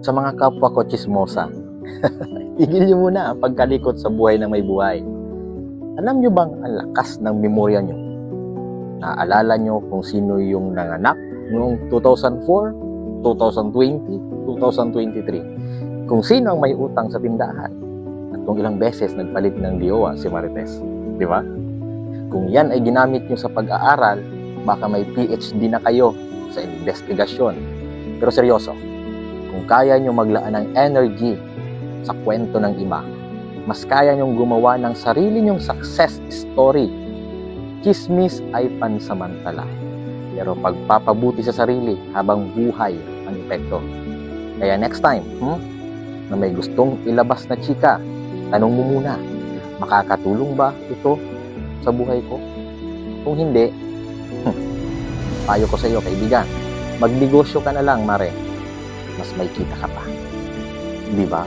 Sa mga kapwa ko chismosa, tigil niyo muna ang pagkalikot sa buhay ng may buhay. Alam niyo bang ang lakas ng memorya niyo? Naaalala niyo kung sino yung nanganak noong 2004, 2020, 2023? Kung sino ang may utang sa tindahan? At kung ilang beses nagpalit ng diyowa si Marites? Di ba? Kung yan ay ginamit niyo sa pag-aaral, baka may PhD na kayo sa investigasyon. Pero seryoso, kung kaya niyo maglaan ng energy sa kwento ng iba, mas kaya niyong gumawa ng sarili niyong success story. Chismis ay pansamantala, pero pagpapabuti sa sarili habang buhay ang epekto. Kaya next time, na may gustong ilabas na chika, tanong mo muna, makakatulong ba ito sa buhay ko? Kung hindi, payo ko sa iyo, kaibigan, magnegosyo ka na lang, mare. Mas may kita ka pa. Di ba?